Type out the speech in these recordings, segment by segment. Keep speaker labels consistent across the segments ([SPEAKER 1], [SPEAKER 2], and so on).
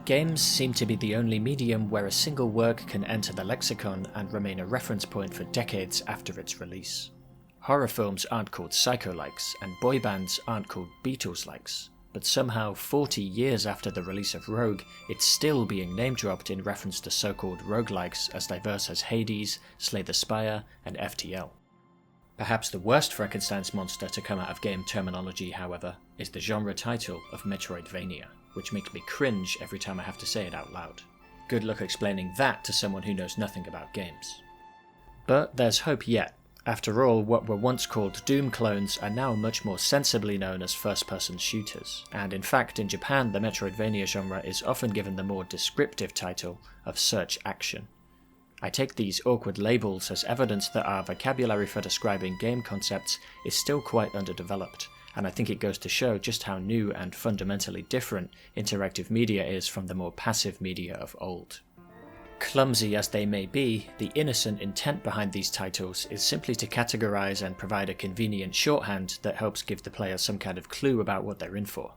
[SPEAKER 1] Games seem to be the only medium where a single work can enter the lexicon and remain a reference point for decades after its release. Horror films aren't called psycho-likes, and boy bands aren't called Beatles-likes, but somehow 40 years after the release of Rogue, it's still being name-dropped in reference to so-called roguelikes as diverse as Hades, Slay the Spire, and FTL. Perhaps the worst Frankenstein's monster to come out of game terminology, however, is the genre title of Metroidvania, which makes me cringe every time I have to say it out loud. Good luck explaining that to someone who knows nothing about games. But there's hope yet. After all, what were once called Doom clones are now much more sensibly known as first-person shooters, and in fact in Japan the Metroidvania genre is often given the more descriptive title of search action. I take these awkward labels as evidence that our vocabulary for describing game concepts is still quite underdeveloped, and I think it goes to show just how new and fundamentally different interactive media is from the more passive media of old. Clumsy as they may be, the innocent intent behind these titles is simply to categorize and provide a convenient shorthand that helps give the player some kind of clue about what they're in for.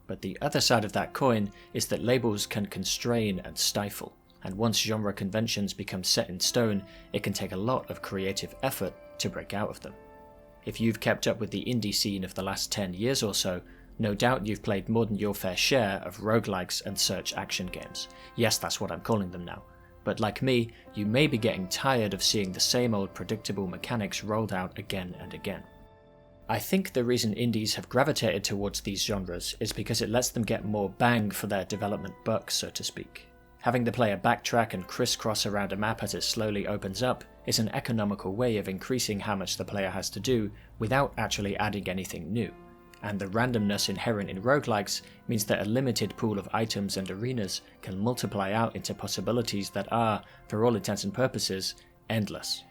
[SPEAKER 1] But the other side of that coin is that labels can constrain and stifle, and once genre conventions become set in stone, it can take a lot of creative effort to break out of them. If you've kept up with the indie scene of the last 10 years or so, no doubt you've played more than your fair share of roguelikes and search action games. Yes, that's what I'm calling them now. But like me, you may be getting tired of seeing the same old predictable mechanics rolled out again and again. I think the reason indies have gravitated towards these genres is because it lets them get more bang for their development buck, so to speak. Having the player backtrack and crisscross around a map as it slowly opens up is an economical way of increasing how much the player has to do without actually adding anything new. And the randomness inherent in roguelikes means that a limited pool of items and arenas can multiply out into possibilities that are, for all intents and purposes, endless.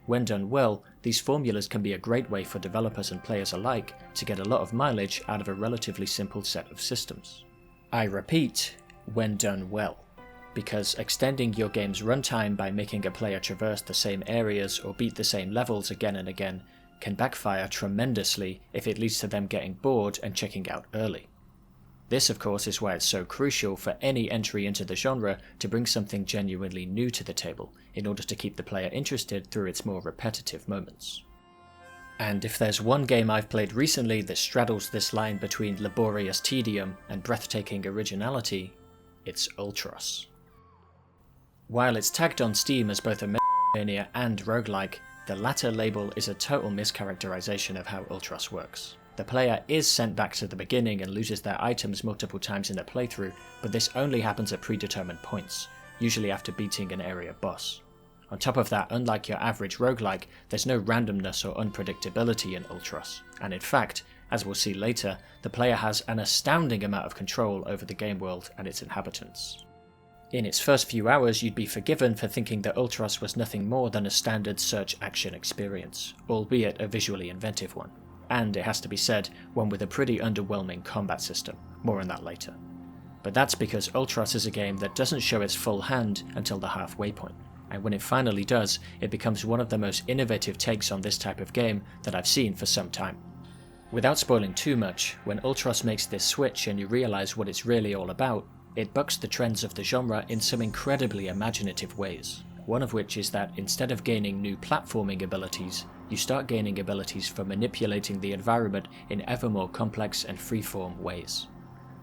[SPEAKER 1] When done well, these formulas can be a great way for developers and players alike to get a lot of mileage out of a relatively simple set of systems. I repeat, when done well. Because extending your game's runtime by making a player traverse the same areas or beat the same levels again and again can backfire tremendously if it leads to them getting bored and checking out early. This of course is why it's so crucial for any entry into the genre to bring something genuinely new to the table in order to keep the player interested through its more repetitive moments. And if there's one game I've played recently that straddles this line between laborious tedium and breathtaking originality, it's Ultros. While it's tagged on Steam as both a Metroidvania and roguelike, the latter label is a total mischaracterization of how Ultros works. The player is sent back to the beginning and loses their items multiple times in a playthrough, but this only happens at predetermined points, usually after beating an area boss. On top of that, unlike your average roguelike, there's no randomness or unpredictability in Ultros, and in fact, as we'll see later, the player has an astounding amount of control over the game world and its inhabitants. In its first few hours, you'd be forgiven for thinking that Ultros was nothing more than a standard search action experience, albeit a visually inventive one. And, it has to be said, one with a pretty underwhelming combat system. More on that later. But that's because Ultros is a game that doesn't show its full hand until the halfway point, and when it finally does, it becomes one of the most innovative takes on this type of game that I've seen for some time. Without spoiling too much, when Ultros makes this switch and you realise what it's really all about, it bucks the trends of the genre in some incredibly imaginative ways, one of which is that instead of gaining new platforming abilities, you start gaining abilities for manipulating the environment in ever more complex and freeform ways.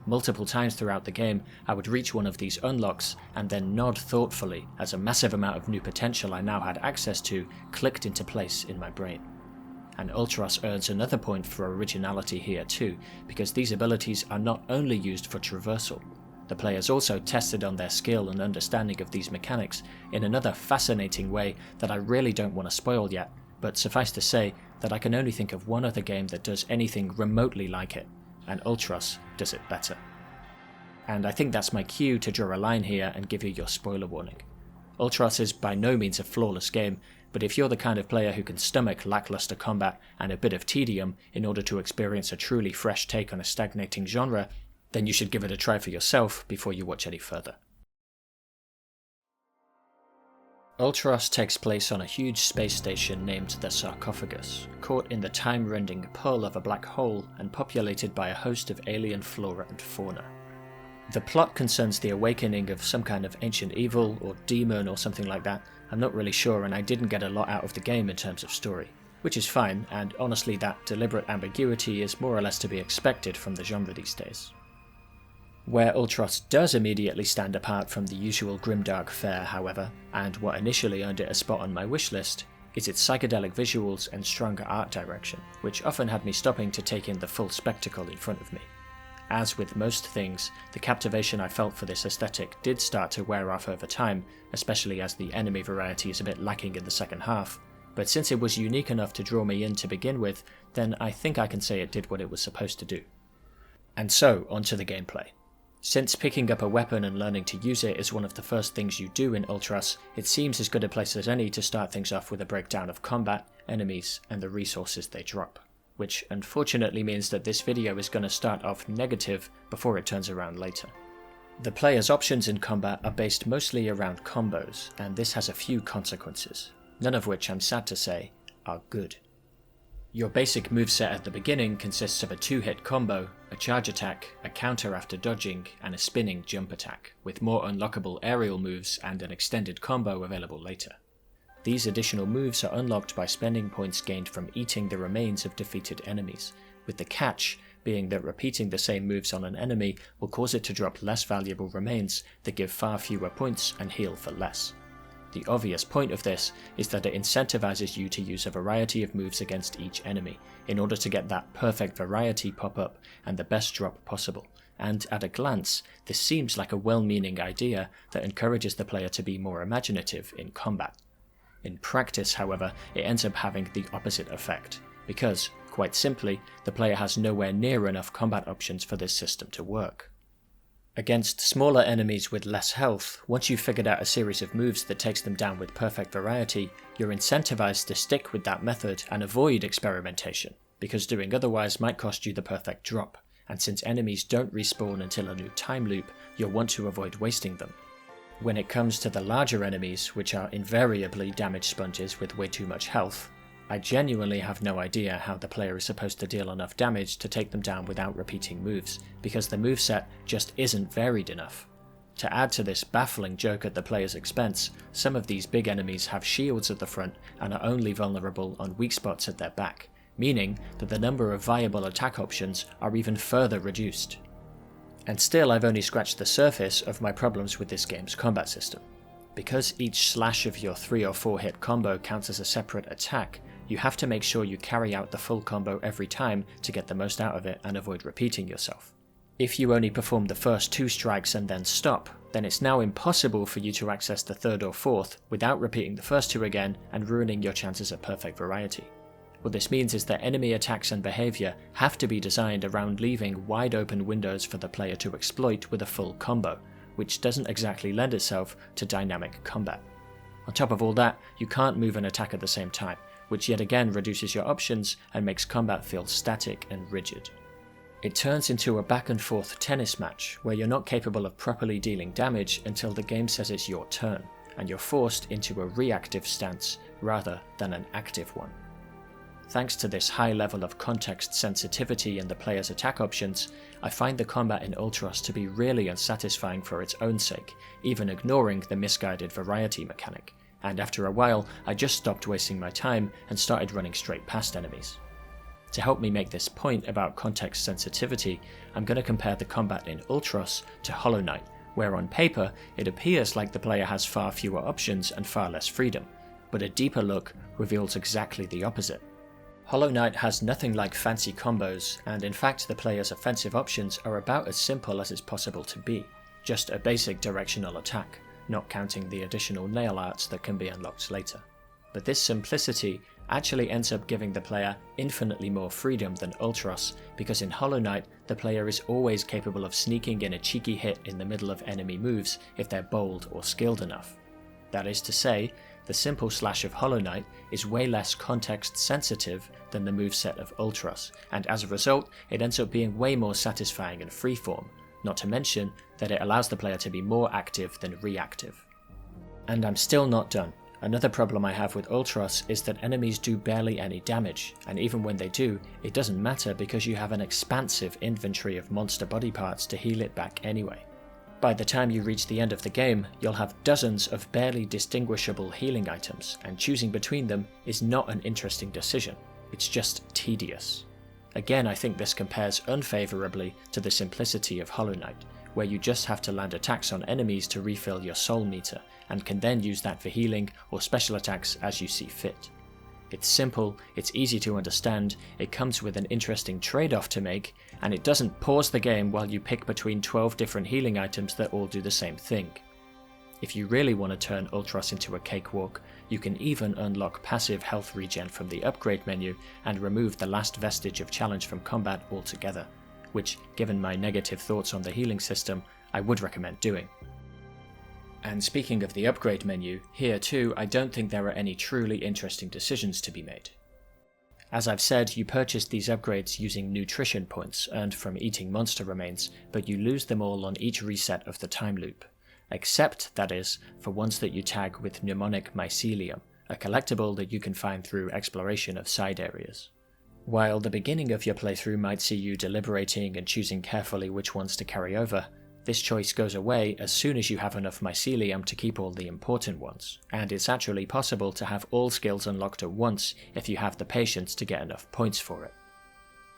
[SPEAKER 1] Multiple times throughout the game, I would reach one of these unlocks and then nod thoughtfully as a massive amount of new potential I now had access to clicked into place in my brain. And Ultros earns another point for originality here too, because these abilities are not only used for traversal. The players also tested on their skill and understanding of these mechanics in another fascinating way that I really don't want to spoil yet, but suffice to say that I can only think of one other game that does anything remotely like it, and Ultros does it better. And I think that's my cue to draw a line here and give you your spoiler warning. Ultros is by no means a flawless game, but if you're the kind of player who can stomach lackluster combat and a bit of tedium in order to experience a truly fresh take on a stagnating genre, then you should give it a try for yourself before you watch any further. Ultros takes place on a huge space station named the Sarcophagus, caught in the time-rending pull of a black hole and populated by a host of alien flora and fauna. The plot concerns the awakening of some kind of ancient evil or demon or something like that. I'm not really sure, and I didn't get a lot out of the game in terms of story, which is fine, and honestly that deliberate ambiguity is more or less to be expected from the genre these days. Where Ultros does immediately stand apart from the usual grimdark fare, however, and what initially earned it a spot on my wishlist, is its psychedelic visuals and stronger art direction, which often had me stopping to take in the full spectacle in front of me. As with most things, the captivation I felt for this aesthetic did start to wear off over time, especially as the enemy variety is a bit lacking in the second half, but since it was unique enough to draw me in to begin with, then I think I can say it did what it was supposed to do. And so, onto the gameplay. Since picking up a weapon and learning to use it is one of the first things you do in Ultros, it seems as good a place as any to start things off with a breakdown of combat, enemies, and the resources they drop. Which unfortunately means that this video is going to start off negative before it turns around later. The player's options in combat are based mostly around combos, and this has a few consequences, none of which, I'm sad to say, are good. Your basic moveset at the beginning consists of a 2-hit combo, a charge attack, a counter after dodging, and a spinning jump attack, with more unlockable aerial moves and an extended combo available later. These additional moves are unlocked by spending points gained from eating the remains of defeated enemies, with the catch being that repeating the same moves on an enemy will cause it to drop less valuable remains that give far fewer points and heal for less. The obvious point of this is that it incentivizes you to use a variety of moves against each enemy, in order to get that perfect variety pop up and the best drop possible, and at a glance, this seems like a well-meaning idea that encourages the player to be more imaginative in combat. In practice, however, it ends up having the opposite effect, because, quite simply, the player has nowhere near enough combat options for this system to work. Against smaller enemies with less health, once you've figured out a series of moves that takes them down with perfect variety, you're incentivized to stick with that method and avoid experimentation, because doing otherwise might cost you the perfect drop, and since enemies don't respawn until a new time loop, you'll want to avoid wasting them. When it comes to the larger enemies, which are invariably damage sponges with way too much health, I genuinely have no idea how the player is supposed to deal enough damage to take them down without repeating moves, because the moveset just isn't varied enough. To add to this baffling joke at the player's expense, some of these big enemies have shields at the front and are only vulnerable on weak spots at their back, meaning that the number of viable attack options are even further reduced. And still, I've only scratched the surface of my problems with this game's combat system. Because each slash of your 3 or 4 hit combo counts as a separate attack, you have to make sure you carry out the full combo every time to get the most out of it and avoid repeating yourself. If you only perform the first 2 strikes and then stop, then it's now impossible for you to access the 3rd or 4th without repeating the first 2 again and ruining your chances at perfect variety. What this means is that enemy attacks and behaviour have to be designed around leaving wide open windows for the player to exploit with a full combo, which doesn't exactly lend itself to dynamic combat. On top of all that, you can't move and attack at the same time, which yet again reduces your options and makes combat feel static and rigid. It turns into a back and forth tennis match where you're not capable of properly dealing damage until the game says it's your turn, and you're forced into a reactive stance rather than an active one. Thanks to this high level of context sensitivity in the player's attack options, I find the combat in Ultros to be really unsatisfying for its own sake, even ignoring the misguided variety mechanic, and after a while I just stopped wasting my time and started running straight past enemies. To help me make this point about context sensitivity, I'm going to compare the combat in Ultros to Hollow Knight, where on paper it appears like the player has far fewer options and far less freedom, but a deeper look reveals exactly the opposite. Hollow Knight has nothing like fancy combos, and in fact the player's offensive options are about as simple as it's possible to be, just a basic directional attack, not counting the additional nail arts that can be unlocked later. But this simplicity actually ends up giving the player infinitely more freedom than Ultros, because in Hollow Knight the player is always capable of sneaking in a cheeky hit in the middle of enemy moves if they're bold or skilled enough. That is to say, the simple slash of Hollow Knight is way less context sensitive than the moveset of Ultros, and as a result it ends up being way more satisfying and freeform, not to mention that it allows the player to be more active than reactive. And I'm still not done. Another problem I have with Ultros is that enemies do barely any damage, and even when they do, it doesn't matter because you have an expansive inventory of monster body parts to heal it back anyway. By the time you reach the end of the game, you'll have dozens of barely distinguishable healing items, and choosing between them is not an interesting decision, it's just tedious. Again, I think this compares unfavourably to the simplicity of Hollow Knight, where you just have to land attacks on enemies to refill your soul meter, and can then use that for healing or special attacks as you see fit. It's simple, it's easy to understand, it comes with an interesting trade-off to make, and it doesn't pause the game while you pick between 12 different healing items that all do the same thing. If you really want to turn Ultros into a cakewalk, you can even unlock passive health regen from the upgrade menu and remove the last vestige of challenge from combat altogether, which, given my negative thoughts on the healing system, I would recommend doing. And speaking of the upgrade menu, here too I don't think there are any truly interesting decisions to be made. As I've said, you purchase these upgrades using nutrition points earned from eating monster remains, but you lose them all on each reset of the time loop. Except, that is, for ones that you tag with mnemonic mycelium, a collectible that you can find through exploration of side areas. While the beginning of your playthrough might see you deliberating and choosing carefully which ones to carry over, this choice goes away as soon as you have enough mycelium to keep all the important ones, and it's actually possible to have all skills unlocked at once if you have the patience to get enough points for it.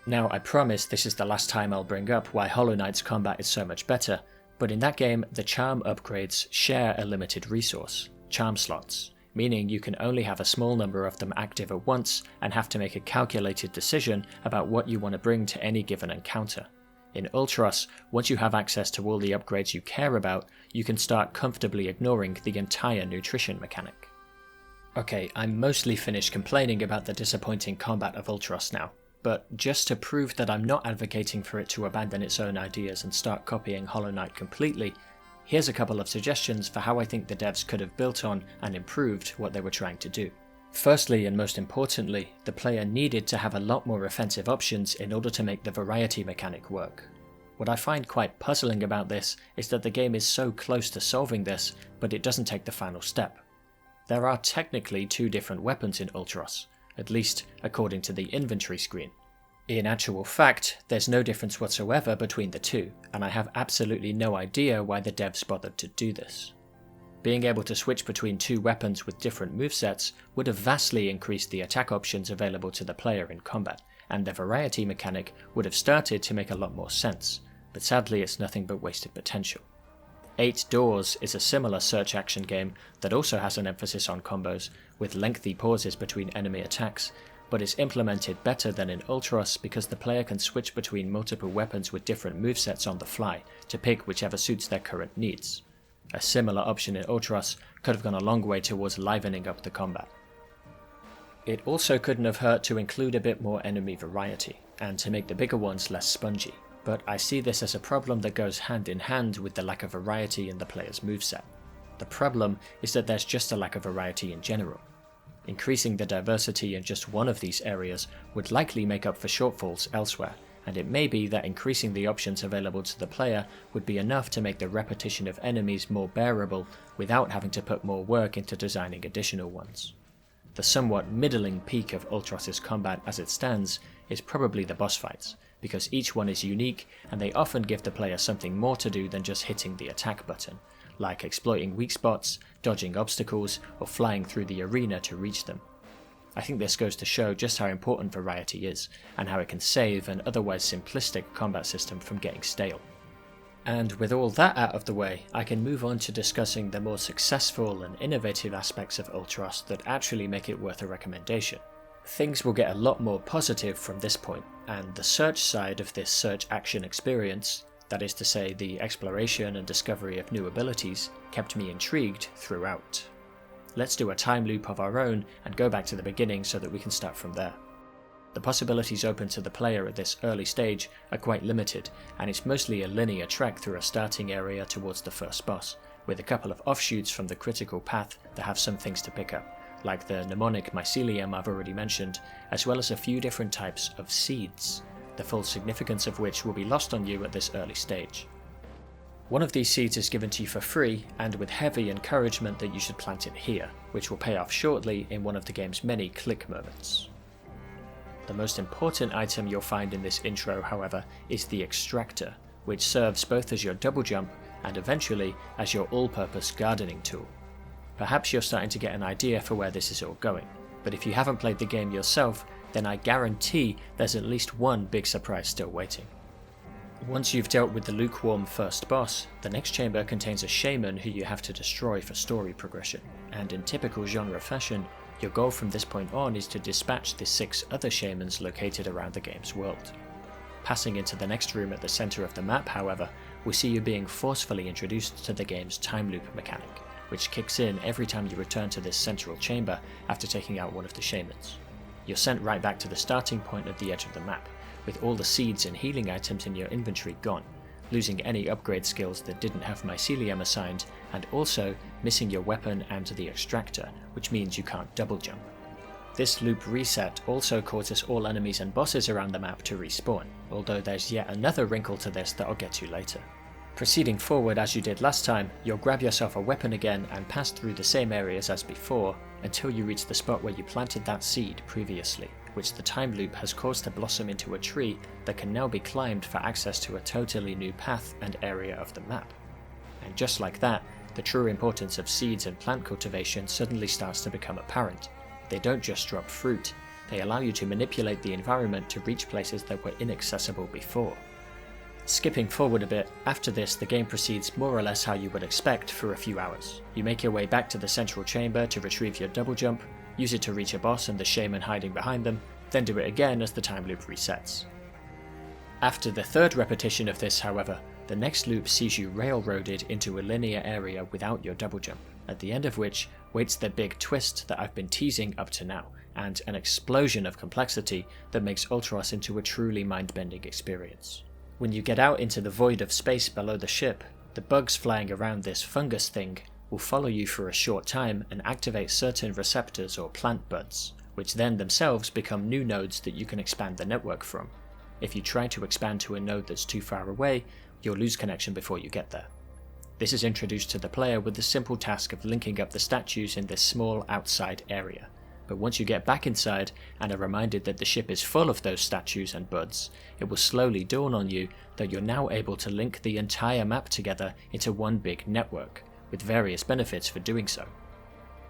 [SPEAKER 1] Now, I promise this is the last time I'll bring up why Hollow Knight's combat is so much better, but in that game the charm upgrades share a limited resource, charm slots, meaning you can only have a small number of them active at once and have to make a calculated decision about what you want to bring to any given encounter. In Ultros, once you have access to all the upgrades you care about, you can start comfortably ignoring the entire nutrition mechanic. Okay, I'm mostly finished complaining about the disappointing combat of Ultros now, but just to prove that I'm not advocating for it to abandon its own ideas and start copying Hollow Knight completely, here's a couple of suggestions for how I think the devs could have built on and improved what they were trying to do. Firstly, and most importantly, the player needed to have a lot more offensive options in order to make the variety mechanic work. What I find quite puzzling about this is that the game is so close to solving this, but it doesn't take the final step. There are technically two different weapons in Ultros, at least according to the inventory screen. In actual fact, there's no difference whatsoever between the two, and I have absolutely no idea why the devs bothered to do this. Being able to switch between two weapons with different movesets would have vastly increased the attack options available to the player in combat, and the variety mechanic would have started to make a lot more sense, but sadly it's nothing but wasted potential. 8 Doors is a similar search action game that also has an emphasis on combos, with lengthy pauses between enemy attacks, but is implemented better than in Ultros because the player can switch between multiple weapons with different movesets on the fly to pick whichever suits their current needs. A similar option in Ultros could have gone a long way towards livening up the combat. It also couldn't have hurt to include a bit more enemy variety, and to make the bigger ones less spongy, but I see this as a problem that goes hand in hand with the lack of variety in the player's moveset. The problem is that there's just a lack of variety in general. Increasing the diversity in just one of these areas would likely make up for shortfalls elsewhere, and it may be that increasing the options available to the player would be enough to make the repetition of enemies more bearable without having to put more work into designing additional ones. The somewhat middling peak of Ultros' combat as it stands is probably the boss fights, because each one is unique and they often give the player something more to do than just hitting the attack button, like exploiting weak spots, dodging obstacles, or flying through the arena to reach them. I think this goes to show just how important variety is, and how it can save an otherwise simplistic combat system from getting stale. And with all that out of the way, I can move on to discussing the more successful and innovative aspects of Ultros that actually make it worth a recommendation. Things will get a lot more positive from this point, and the search side of this search action experience, that is to say the exploration and discovery of new abilities, kept me intrigued throughout. Let's do a time loop of our own and go back to the beginning so that we can start from there. The possibilities open to the player at this early stage are quite limited, and it's mostly a linear trek through a starting area towards the first boss, with a couple of offshoots from the critical path that have some things to pick up, like the mnemonic mycelium I've already mentioned, as well as a few different types of seeds, the full significance of which will be lost on you at this early stage. One of these seeds is given to you for free, and with heavy encouragement that you should plant it here, which will pay off shortly in one of the game's many click moments. The most important item you'll find in this intro, however, is the extractor, which serves both as your double jump and eventually as your all-purpose gardening tool. Perhaps you're starting to get an idea for where this is all going, but if you haven't played the game yourself, then I guarantee there's at least one big surprise still waiting. Once you've dealt with the lukewarm first boss, the next chamber contains a shaman who you have to destroy for story progression, and in typical genre fashion, your goal from this point on is to dispatch the 6 other shamans located around the game's world. Passing into the next room at the centre of the map, however, we see you being forcefully introduced to the game's time loop mechanic, which kicks in every time you return to this central chamber after taking out one of the shamans. You're sent right back to the starting point at the edge of the map, with all the seeds and healing items in your inventory gone, losing any upgrade skills that didn't have mycelium assigned, and also missing your weapon and the extractor, which means you can't double jump. This loop reset also causes all enemies and bosses around the map to respawn, although there's yet another wrinkle to this that I'll get to later. Proceeding forward as you did last time, you'll grab yourself a weapon again and pass through the same areas as before until you reach the spot where you planted that seed previously, which the time loop has caused to blossom into a tree that can now be climbed for access to a totally new path and area of the map. And just like that, the true importance of seeds and plant cultivation suddenly starts to become apparent. They don't just drop fruit, they allow you to manipulate the environment to reach places that were inaccessible before. Skipping forward a bit, after this the game proceeds more or less how you would expect for a few hours. You make your way back to the central chamber to retrieve your double jump, use it to reach a boss and the shaman hiding behind them, then do it again as the time loop resets. After the third repetition of this, however, the next loop sees you railroaded into a linear area without your double jump, at the end of which waits the big twist that I've been teasing up to now, and an explosion of complexity that makes Ultros into a truly mind-bending experience. When you get out into the void of space below the ship, the bugs flying around this fungus thing will follow you for a short time and activate certain receptors or plant buds, which then themselves become new nodes that you can expand the network from. If you try to expand to a node that's too far away, you'll lose connection before you get there. This is introduced to the player with the simple task of linking up the statues in this small outside area. But once you get back inside and are reminded that the ship is full of those statues and buds, it will slowly dawn on you that you're now able to link the entire map together into one big network, with various benefits for doing so.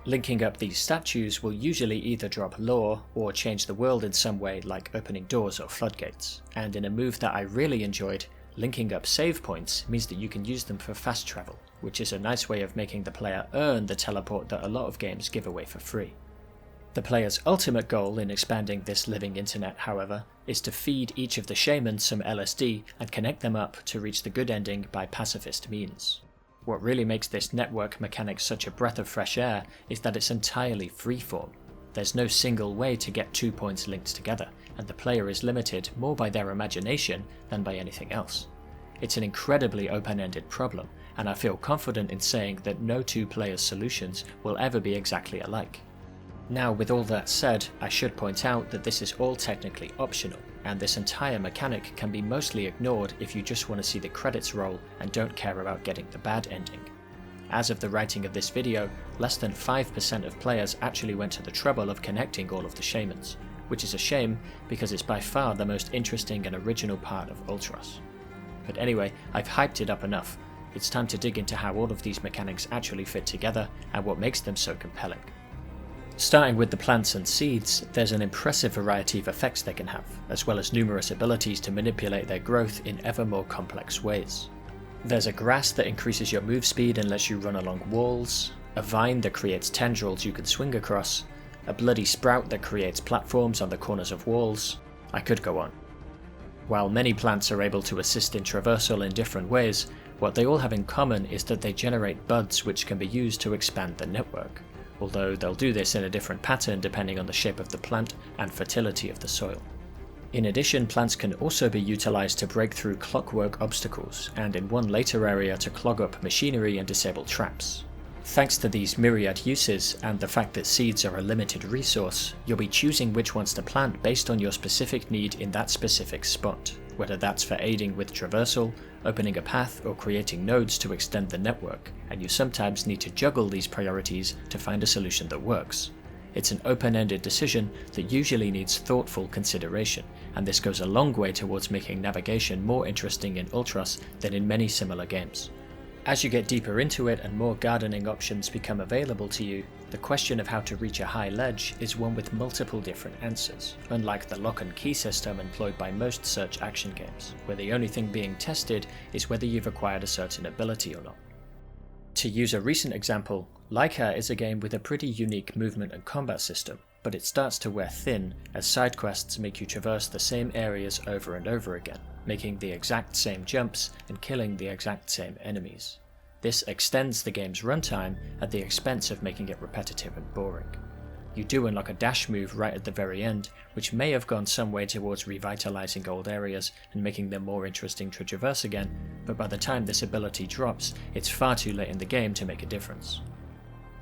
[SPEAKER 1] Linking up these statues will usually either drop lore or change the world in some way, like opening doors or floodgates, and in a move that I really enjoyed, linking up save points means that you can use them for fast travel, which is a nice way of making the player earn the teleport that a lot of games give away for free. The player's ultimate goal in expanding this living internet, however, is to feed each of the shamans some LSD and connect them up to reach the good ending by pacifist means. What really makes this network mechanic such a breath of fresh air is that it's entirely freeform. There's no single way to get 2 points linked together, and the player is limited more by their imagination than by anything else. It's an incredibly open-ended problem, and I feel confident in saying that no two players' solutions will ever be exactly alike. Now, with all that said, I should point out that this is all technically optional, and this entire mechanic can be mostly ignored if you just want to see the credits roll and don't care about getting the bad ending. As of the writing of this video, less than 5% of players actually went to the trouble of connecting all of the shamans, which is a shame because it's by far the most interesting and original part of Ultros. But anyway, I've hyped it up enough. It's time to dig into how all of these mechanics actually fit together and what makes them so compelling. Starting with the plants and seeds, there's an impressive variety of effects they can have, as well as numerous abilities to manipulate their growth in ever more complex ways. There's a grass that increases your move speed and lets you run along walls, a vine that creates tendrils you can swing across, a bloody sprout that creates platforms on the corners of walls. I could go on. While many plants are able to assist in traversal in different ways, what they all have in common is that they generate buds which can be used to expand the network, although they'll do this in a different pattern depending on the shape of the plant and fertility of the soil. In addition, plants can also be utilised to break through clockwork obstacles, and in one later area to clog up machinery and disable traps. Thanks to these myriad uses, and the fact that seeds are a limited resource, you'll be choosing which ones to plant based on your specific need in that specific spot, whether that's for aiding with traversal, opening a path, or creating nodes to extend the network, and you sometimes need to juggle these priorities to find a solution that works. It's an open-ended decision that usually needs thoughtful consideration, and this goes a long way towards making navigation more interesting in Ultros than in many similar games. As you get deeper into it and more gardening options become available to you, the question of how to reach a high ledge is one with multiple different answers, unlike the lock and key system employed by most search action games, where the only thing being tested is whether you've acquired a certain ability or not. To use a recent example, Laika is a game with a pretty unique movement and combat system, but it starts to wear thin as side quests make you traverse the same areas over and over again, making the exact same jumps and killing the exact same enemies. This extends the game's runtime at the expense of making it repetitive and boring. You do unlock a dash move right at the very end, which may have gone some way towards revitalizing old areas and making them more interesting to traverse again, but by the time this ability drops, it's far too late in the game to make a difference.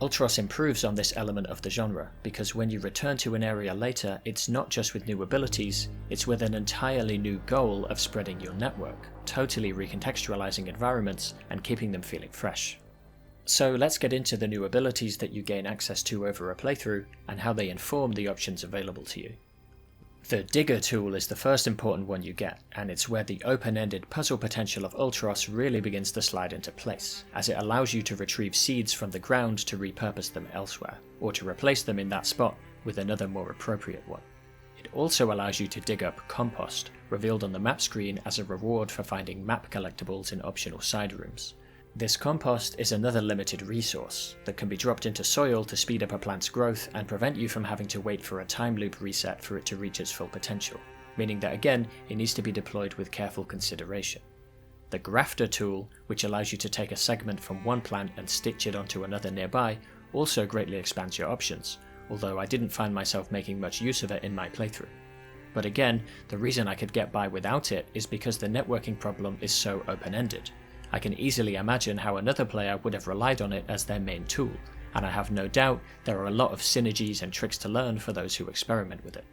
[SPEAKER 1] Ultros improves on this element of the genre, because when you return to an area later, it's not just with new abilities, it's with an entirely new goal of spreading your network, totally recontextualizing environments and keeping them feeling fresh. So let's get into the new abilities that you gain access to over a playthrough, and how they inform the options available to you. The Digger tool is the first important one you get, and it's where the open-ended puzzle potential of Ultros really begins to slide into place, as it allows you to retrieve seeds from the ground to repurpose them elsewhere, or to replace them in that spot with another more appropriate one. It also allows you to dig up compost, revealed on the map screen as a reward for finding map collectibles in optional side rooms. This compost is another limited resource that can be dropped into soil to speed up a plant's growth and prevent you from having to wait for a time loop reset for it to reach its full potential, meaning that again, it needs to be deployed with careful consideration. The Grafter tool, which allows you to take a segment from one plant and stitch it onto another nearby, also greatly expands your options, although I didn't find myself making much use of it in my playthrough. But again, the reason I could get by without it is because the networking problem is so open-ended. I can easily imagine how another player would have relied on it as their main tool, and I have no doubt there are a lot of synergies and tricks to learn for those who experiment with it.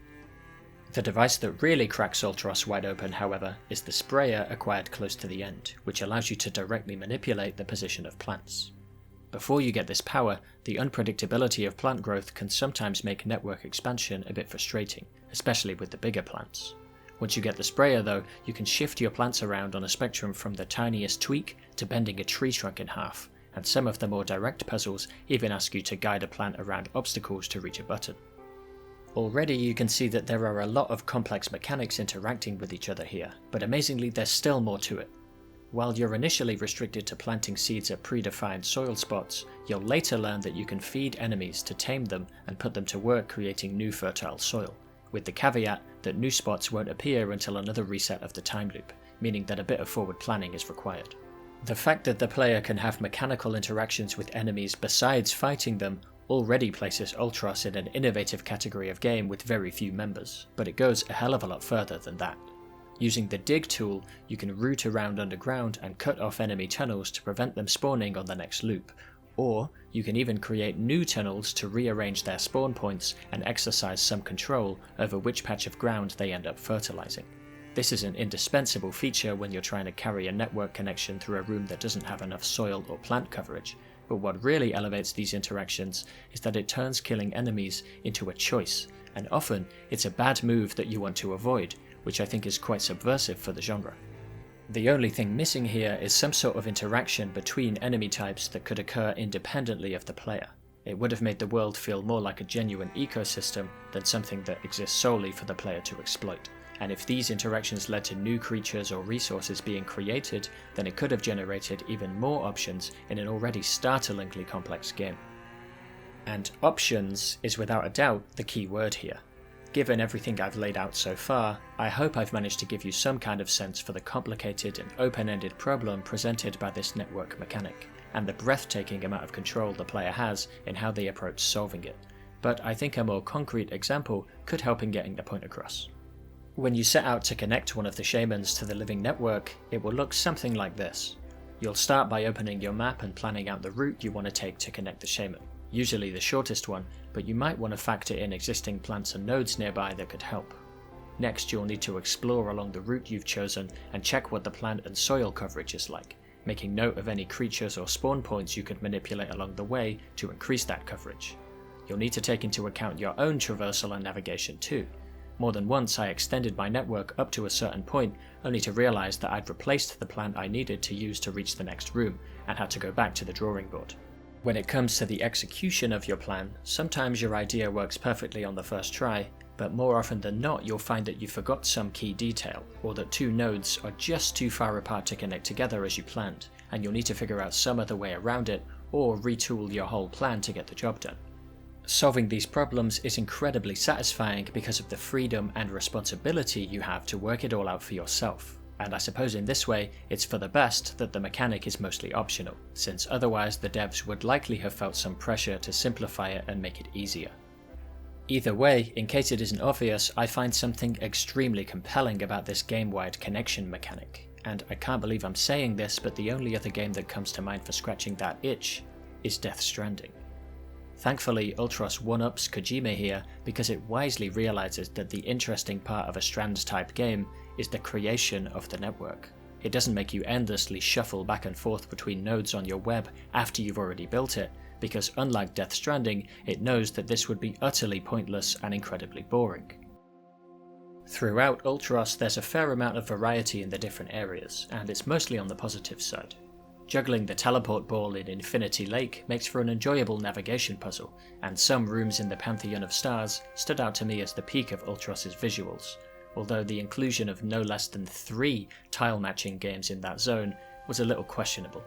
[SPEAKER 1] The device that really cracks Ultros wide open, however, is the Sprayer acquired close to the end, which allows you to directly manipulate the position of plants. Before you get this power, the unpredictability of plant growth can sometimes make network expansion a bit frustrating, especially with the bigger plants. Once you get the Sprayer though, you can shift your plants around on a spectrum from the tiniest tweak to bending a tree trunk in half, and some of the more direct puzzles even ask you to guide a plant around obstacles to reach a button. Already you can see that there are a lot of complex mechanics interacting with each other here, but amazingly there's still more to it. While you're initially restricted to planting seeds at predefined soil spots, you'll later learn that you can feed enemies to tame them and put them to work creating new fertile soil, with the caveat that new spots won't appear until another reset of the time loop, meaning that a bit of forward planning is required. The fact that the player can have mechanical interactions with enemies besides fighting them already places Ultros in an innovative category of game with very few members, but it goes a hell of a lot further than that. Using the Dig tool, you can root around underground and cut off enemy tunnels to prevent them spawning on the next loop, or you can even create new tunnels to rearrange their spawn points and exercise some control over which patch of ground they end up fertilizing. This is an indispensable feature when you're trying to carry a network connection through a room that doesn't have enough soil or plant coverage, but what really elevates these interactions is that it turns killing enemies into a choice, and often it's a bad move that you want to avoid, which I think is quite subversive for the genre. The only thing missing here is some sort of interaction between enemy types that could occur independently of the player. It would have made the world feel more like a genuine ecosystem than something that exists solely for the player to exploit. And if these interactions led to new creatures or resources being created, then it could have generated even more options in an already startlingly complex game. And options is without a doubt the key word here. Given everything I've laid out so far, I hope I've managed to give you some kind of sense for the complicated and open-ended problem presented by this network mechanic, and the breathtaking amount of control the player has in how they approach solving it, but I think a more concrete example could help in getting the point across. When you set out to connect one of the shamans to the living network, it will look something like this. You'll start by opening your map and planning out the route you want to take to connect the shaman, usually the shortest one, but you might want to factor in existing plants and nodes nearby that could help. Next, you'll need to explore along the route you've chosen and check what the plant and soil coverage is like, making note of any creatures or spawn points you could manipulate along the way to increase that coverage. You'll need to take into account your own traversal and navigation too. More than once I extended my network up to a certain point, only to realise that I'd replaced the plant I needed to use to reach the next room, and had to go back to the drawing board. When it comes to the execution of your plan, sometimes your idea works perfectly on the first try, but more often than not you'll find that you forgot some key detail, or that two nodes are just too far apart to connect together as you planned, and you'll need to figure out some other way around it, or retool your whole plan to get the job done. Solving these problems is incredibly satisfying because of the freedom and responsibility you have to work it all out for yourself, and I suppose in this way it's for the best that the mechanic is mostly optional, since otherwise the devs would likely have felt some pressure to simplify it and make it easier. Either way, in case it isn't obvious, I find something extremely compelling about this game-wide connection mechanic, and I can't believe I'm saying this, but the only other game that comes to mind for scratching that itch is Death Stranding. Thankfully, Ultros one-ups Kojima here because it wisely realizes that the interesting part of a Strand-type game is the creation of the network. It doesn't make you endlessly shuffle back and forth between nodes on your web after you've already built it, because unlike Death Stranding, it knows that this would be utterly pointless and incredibly boring. Throughout Ultros, there's a fair amount of variety in the different areas, and it's mostly on the positive side. Juggling the teleport ball in Infinity Lake makes for an enjoyable navigation puzzle, and some rooms in the Pantheon of Stars stood out to me as the peak of Ultros' visuals, although the inclusion of no less than 3 tile-matching games in that zone was a little questionable.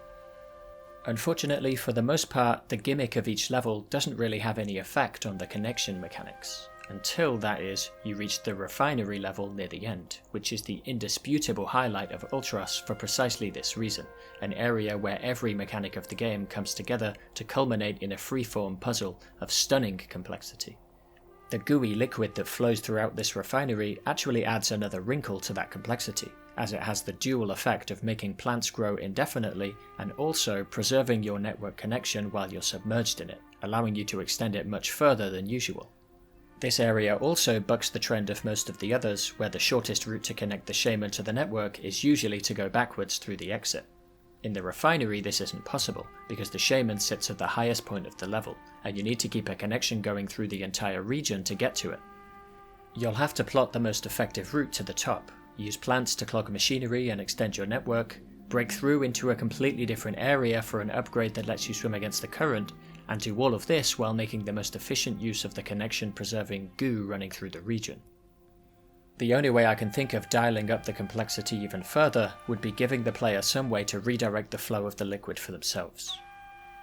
[SPEAKER 1] Unfortunately, for the most part, the gimmick of each level doesn't really have any effect on the connection mechanics, until, that is, you reach the refinery level near the end, which is the indisputable highlight of Ultros for precisely this reason, an area where every mechanic of the game comes together to culminate in a freeform puzzle of stunning complexity. The gooey liquid that flows throughout this refinery actually adds another wrinkle to that complexity, as it has the dual effect of making plants grow indefinitely and also preserving your network connection while you're submerged in it, allowing you to extend it much further than usual. This area also bucks the trend of most of the others, where the shortest route to connect the shaman to the network is usually to go backwards through the exit. In the refinery this isn't possible, because the shaman sits at the highest point of the level, and you need to keep a connection going through the entire region to get to it. You'll have to plot the most effective route to the top, use plants to clog machinery and extend your network, break through into a completely different area for an upgrade that lets you swim against the current, and do all of this while making the most efficient use of the connection-preserving goo running through the region. The only way I can think of dialing up the complexity even further would be giving the player some way to redirect the flow of the liquid for themselves.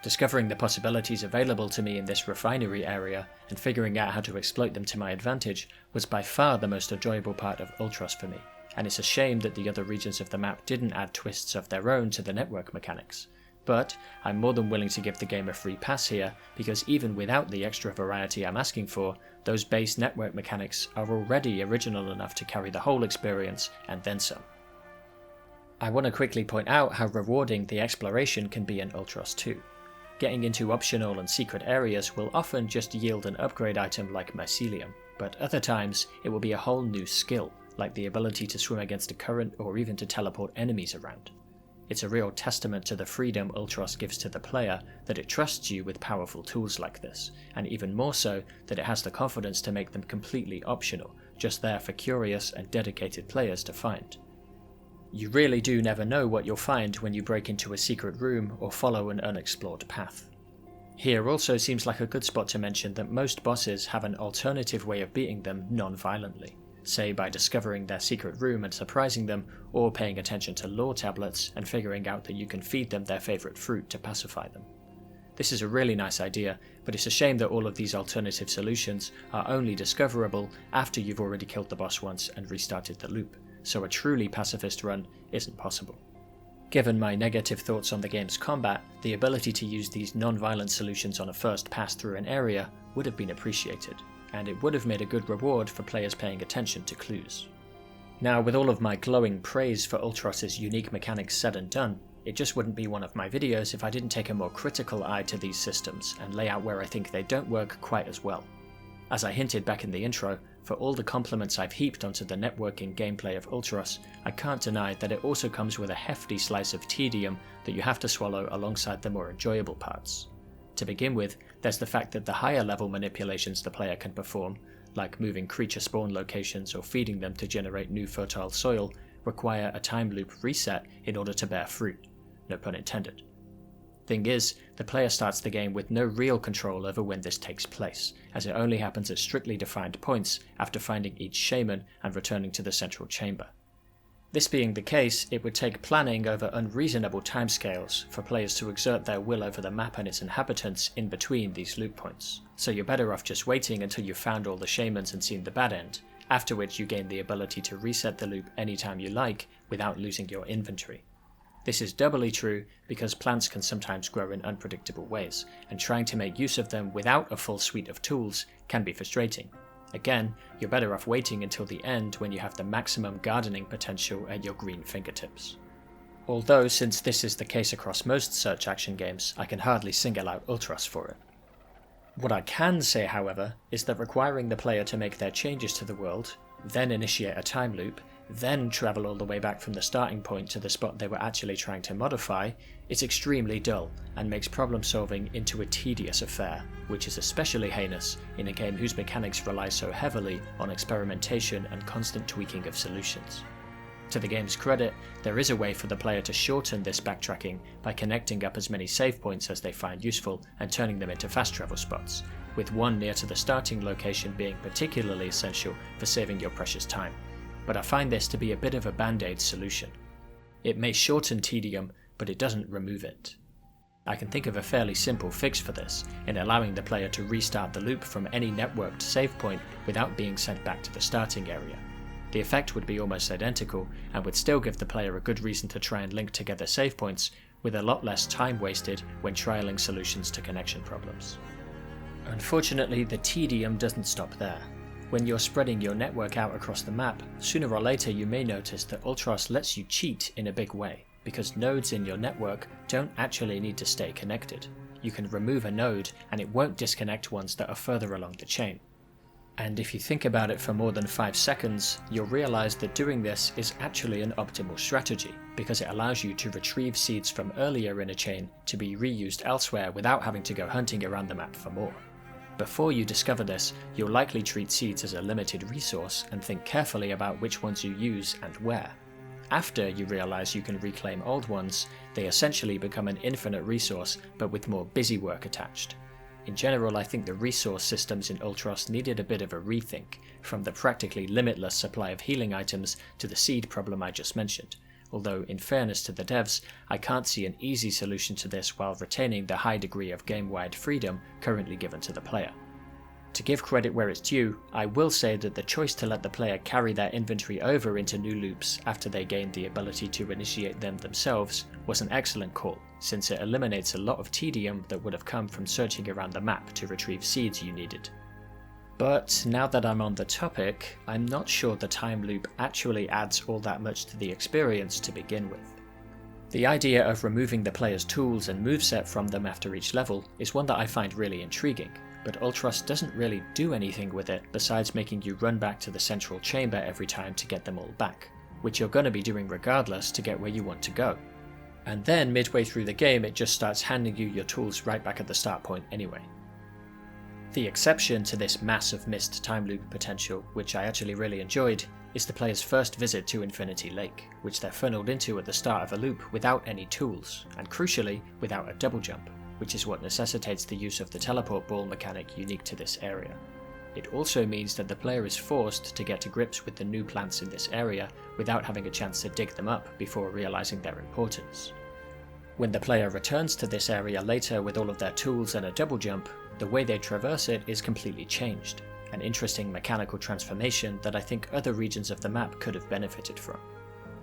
[SPEAKER 1] Discovering the possibilities available to me in this refinery area and figuring out how to exploit them to my advantage was by far the most enjoyable part of Ultros for me, and it's a shame that the other regions of the map didn't add twists of their own to the network mechanics. But I'm more than willing to give the game a free pass here, because even without the extra variety I'm asking for, those base network mechanics are already original enough to carry the whole experience and then some. I want to quickly point out how rewarding the exploration can be in Ultros 2. Getting into optional and secret areas will often just yield an upgrade item like mycelium, but other times it will be a whole new skill, like the ability to swim against a current or even to teleport enemies around. It's a real testament to the freedom Ultros gives to the player that it trusts you with powerful tools like this, and even more so that it has the confidence to make them completely optional, just there for curious and dedicated players to find. You really do never know what you'll find when you break into a secret room or follow an unexplored path. Here also seems like a good spot to mention that most bosses have an alternative way of beating them non-violently, say by discovering their secret room and surprising them, or paying attention to lore tablets and figuring out that you can feed them their favourite fruit to pacify them. This is a really nice idea, but it's a shame that all of these alternative solutions are only discoverable after you've already killed the boss once and restarted the loop, so a truly pacifist run isn't possible. Given my negative thoughts on the game's combat, the ability to use these non-violent solutions on a first pass through an area would have been appreciated, and it would have made a good reward for players paying attention to clues. Now, with all of my glowing praise for Ultros' unique mechanics said and done, it just wouldn't be one of my videos if I didn't take a more critical eye to these systems and lay out where I think they don't work quite as well. As I hinted back in the intro, for all the compliments I've heaped onto the networking gameplay of Ultros, I can't deny that it also comes with a hefty slice of tedium that you have to swallow alongside the more enjoyable parts. To begin with, there's the fact that the higher level manipulations the player can perform, like moving creature spawn locations or feeding them to generate new fertile soil, require a time loop reset in order to bear fruit. No pun intended. Thing is, the player starts the game with no real control over when this takes place, as it only happens at strictly defined points after finding each shaman and returning to the central chamber. This being the case, it would take planning over unreasonable timescales for players to exert their will over the map and its inhabitants in between these loop points, so you're better off just waiting until you've found all the shamans and seen the bad end, after which you gain the ability to reset the loop anytime you like without losing your inventory. This is doubly true because plants can sometimes grow in unpredictable ways, and trying to make use of them without a full suite of tools can be frustrating. Again, you're better off waiting until the end when you have the maximum gardening potential at your green fingertips. Although, since this is the case across most search action games, I can hardly single out Ultros for it. What I can say, however, is that requiring the player to make their changes to the world, then initiate a time loop, then travel all the way back from the starting point to the spot they were actually trying to modify, is extremely dull and makes problem solving into a tedious affair, which is especially heinous in a game whose mechanics rely so heavily on experimentation and constant tweaking of solutions. To the game's credit, there is a way for the player to shorten this backtracking by connecting up as many save points as they find useful and turning them into fast travel spots, with one near to the starting location being particularly essential for saving your precious time. But I find this to be a bit of a band-aid solution. It may shorten tedium, but it doesn't remove it. I can think of a fairly simple fix for this, in allowing the player to restart the loop from any networked save point without being sent back to the starting area. The effect would be almost identical, and would still give the player a good reason to try and link together save points, with a lot less time wasted when trialing solutions to connection problems. Unfortunately, the tedium doesn't stop there. When you're spreading your network out across the map, sooner or later you may notice that Ultros lets you cheat in a big way, because nodes in your network don't actually need to stay connected. You can remove a node and it won't disconnect ones that are further along the chain. And if you think about it for more than 5 seconds, you'll realize that doing this is actually an optimal strategy, because it allows you to retrieve seeds from earlier in a chain to be reused elsewhere without having to go hunting around the map for more. Before you discover this, you'll likely treat seeds as a limited resource and think carefully about which ones you use and where. After you realize you can reclaim old ones, they essentially become an infinite resource, but with more busy work attached. In general, I think the resource systems in Ultros needed a bit of a rethink, from the practically limitless supply of healing items to the seed problem I just mentioned, although in fairness to the devs, I can't see an easy solution to this while retaining the high degree of game-wide freedom currently given to the player. To give credit where it's due, I will say that the choice to let the player carry their inventory over into new loops after they gained the ability to initiate them themselves was an excellent call, since it eliminates a lot of tedium that would have come from searching around the map to retrieve seeds you needed. But now that I'm on the topic, I'm not sure the time loop actually adds all that much to the experience to begin with. The idea of removing the player's tools and moveset from them after each level is one that I find really intriguing, but Ultros doesn't really do anything with it besides making you run back to the central chamber every time to get them all back, which you're going to be doing regardless to get where you want to go. And then midway through the game it just starts handing you your tools right back at the start point anyway. The exception to this massive missed time loop potential, which I actually really enjoyed, is the player's first visit to Infinity Lake, which they're funneled into at the start of a loop without any tools, and crucially, without a double jump, which is what necessitates the use of the teleport ball mechanic unique to this area. It also means that the player is forced to get to grips with the new plants in this area without having a chance to dig them up before realizing their importance. When the player returns to this area later with all of their tools and a double jump, the way they traverse it is completely changed, an interesting mechanical transformation that I think other regions of the map could have benefited from.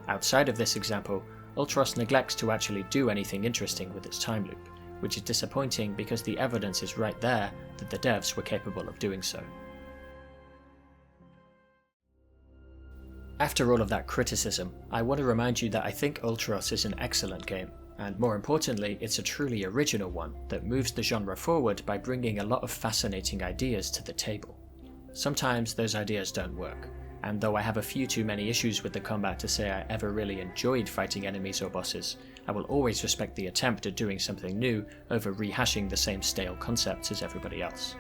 [SPEAKER 1] Outside of this example, Ultros neglects to actually do anything interesting with its time loop, which is disappointing because the evidence is right there that the devs were capable of doing so. After all of that criticism, I want to remind you that I think Ultros is an excellent game, and more importantly, it's a truly original one that moves the genre forward by bringing a lot of fascinating ideas to the table. Sometimes those ideas don't work, and though I have a few too many issues with the combat to say I ever really enjoyed fighting enemies or bosses, I will always respect the attempt at doing something new over rehashing the same stale concepts as everybody else.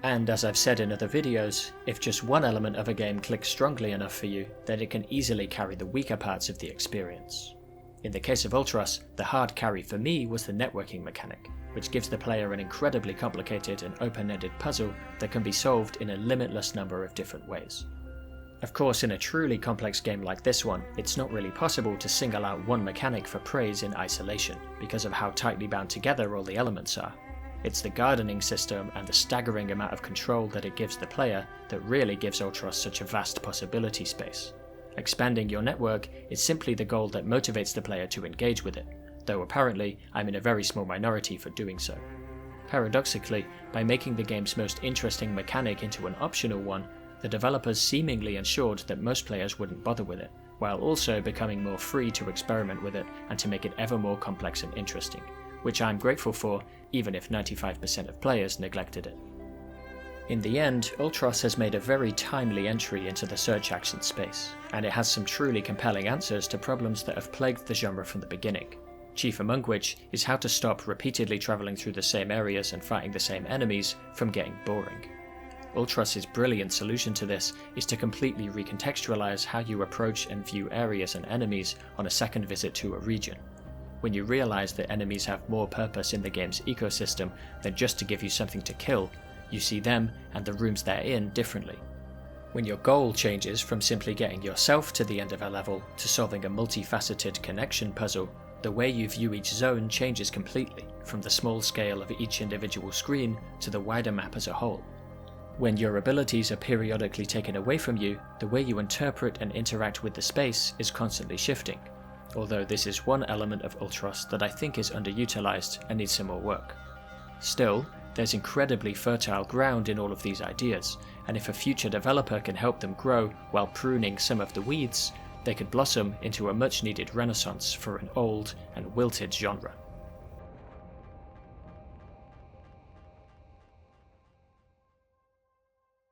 [SPEAKER 1] And as I've said in other videos, if just one element of a game clicks strongly enough for you, then it can easily carry the weaker parts of the experience. In the case of Ultros, the hard carry for me was the networking mechanic, which gives the player an incredibly complicated and open-ended puzzle that can be solved in a limitless number of different ways. Of course, in a truly complex game like this one, it's not really possible to single out one mechanic for praise in isolation, because of how tightly bound together all the elements are. It's the gardening system and the staggering amount of control that it gives the player that really gives Ultros such a vast possibility space. Expanding your network is simply the goal that motivates the player to engage with it, though apparently I'm in a very small minority for doing so. Paradoxically, by making the game's most interesting mechanic into an optional one, the developers seemingly ensured that most players wouldn't bother with it, while also becoming more free to experiment with it and to make it ever more complex and interesting, which I'm grateful for, even if 95% of players neglected it. In the end, Ultros has made a very timely entry into the search action space, and it has some truly compelling answers to problems that have plagued the genre from the beginning, chief among which is how to stop repeatedly travelling through the same areas and fighting the same enemies from getting boring. Ultros' brilliant solution to this is to completely recontextualize how you approach and view areas and enemies on a second visit to a region. When you realize that enemies have more purpose in the game's ecosystem than just to give you something to kill, you see them and the rooms they're in differently. When your goal changes from simply getting yourself to the end of a level to solving a multifaceted connection puzzle, the way you view each zone changes completely, from the small scale of each individual screen to the wider map as a whole. When your abilities are periodically taken away from you, the way you interpret and interact with the space is constantly shifting, although this is one element of Ultros that I think is underutilized and needs some more work. Still, there's incredibly fertile ground in all of these ideas, and if a future developer can help them grow while pruning some of the weeds, they could blossom into a much needed renaissance for an old and wilted genre.